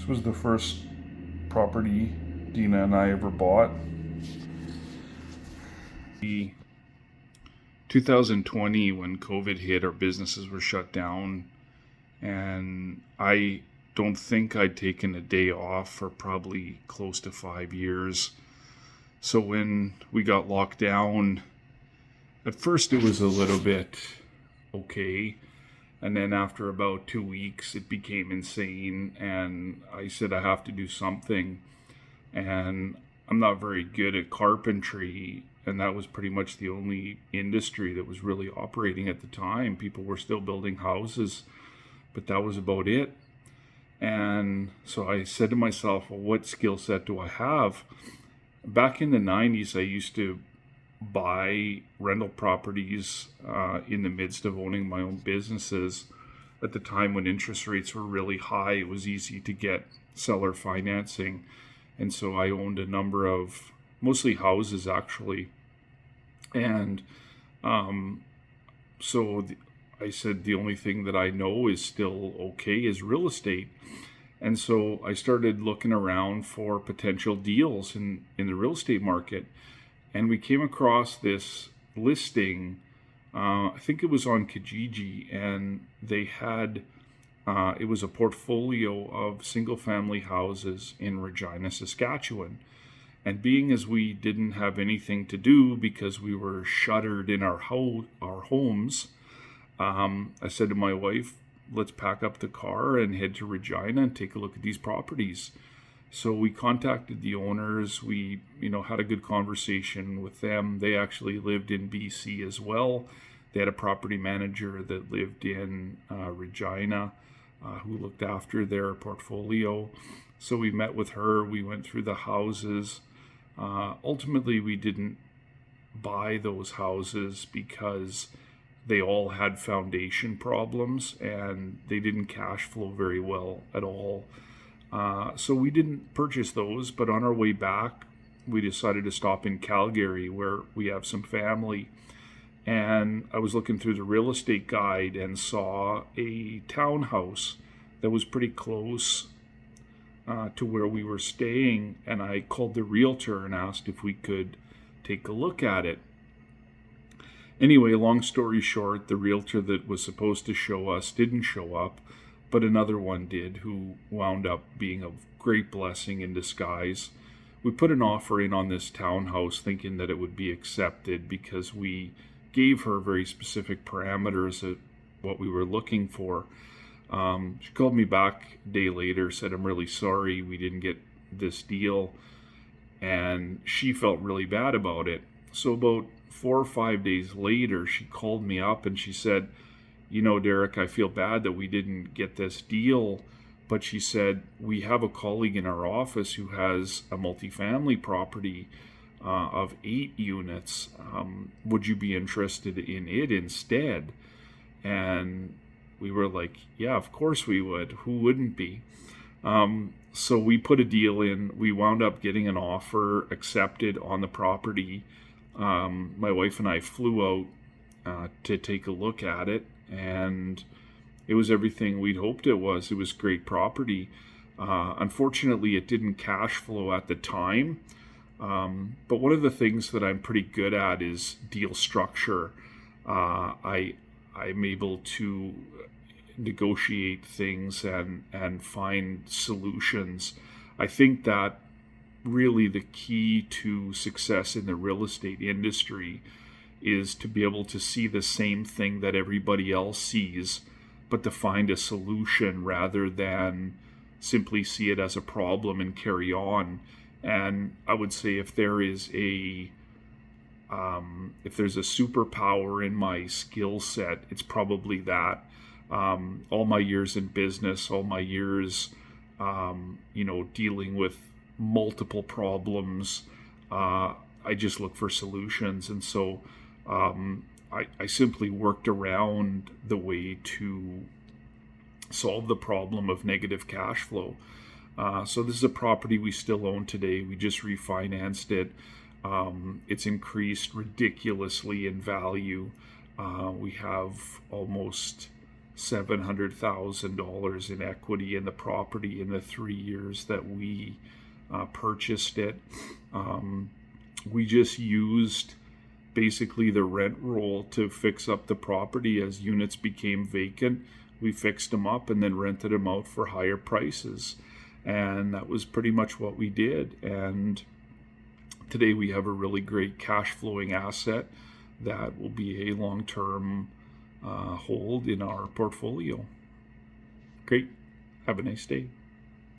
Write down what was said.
This was the first property Dina and I ever bought. The 2020, when COVID hit, our businesses were shut down, and I don't think I'd taken a day off for probably close to 5 years. So when we got locked down, at first it was a little bit okay. And then after about 2 weeks, it became insane. And I said, I have to do something. And I'm not very good at carpentry. And that was pretty much the only industry that was really operating at the time. People were still building houses, but that was about it. And so I said to myself, well, what skill set do I have? Back in the 90s, I used to buy rental properties in the midst of owning my own businesses. At the time when interest rates were really high, it was easy to get seller financing. And so I owned a number of, mostly houses actually. And I said, the only thing that I know is still okay is real estate. And so I started looking around for potential deals in the real estate market. And we came across this listing, I think it was on Kijiji, and they had, it was a portfolio of single family houses in Regina, Saskatchewan. And being as we didn't have anything to do because we were shuttered in our homes, I said to my wife, let's pack up the car and head to Regina and take a look at these properties. So we contacted the owners. We, had a good conversation with them. They actually lived in BC as well. They had a property manager that lived in Regina who looked after their portfolio. So we met with her. We went through the houses. Ultimately, we didn't buy those houses because they all had foundation problems and they didn't cash flow very well at all. So we didn't purchase those, but on our way back, we decided to stop in Calgary where we have some family. And I was looking through the real estate guide and saw a townhouse that was pretty close to where we were staying. And I called the realtor and asked if we could take a look at it. Anyway, long story short, the realtor that was supposed to show us didn't show up, but another one did, who wound up being a great blessing in disguise. We put an offer in on this townhouse thinking that it would be accepted because we gave her very specific parameters of what we were looking for. She called me back a day later, said, I'm really sorry we didn't get this deal. And she felt really bad about it. So about 4 or 5 days later, she called me up and she said, Derek, I feel bad that we didn't get this deal. But she said, we have a colleague in our office who has a multifamily property of 8 units. Would you be interested in it instead? And we were like, yeah, of course we would. Who wouldn't be? So we put a deal in. We wound up getting an offer accepted on the property. My wife and I flew out to take a look at it, and it was everything we'd hoped it was. It was great property. Unfortunately, it didn't cash flow at the time. But one of the things that I'm pretty good at is deal structure. I'm able to negotiate things and find solutions. I think that really the key to success in the real estate industry is to be able to see the same thing that everybody else sees, but to find a solution rather than simply see it as a problem and carry on. And I would say if there's a superpower in my skill set, it's probably that. All my years in business, all my years, dealing with multiple problems, I just look for solutions. And so I simply worked around the way to solve the problem of negative cash flow. So this is a property we still own today. We just refinanced it. It's increased ridiculously in value. We have almost $700,000 in equity in the property in the 3 years that we purchased it. We just used basically the rent roll to fix up the property as units became vacant. We fixed them up and then rented them out for higher prices. And that was pretty much what we did. And today we have a really great cash flowing asset that will be a long-term hold in our portfolio. Great. Have a nice day.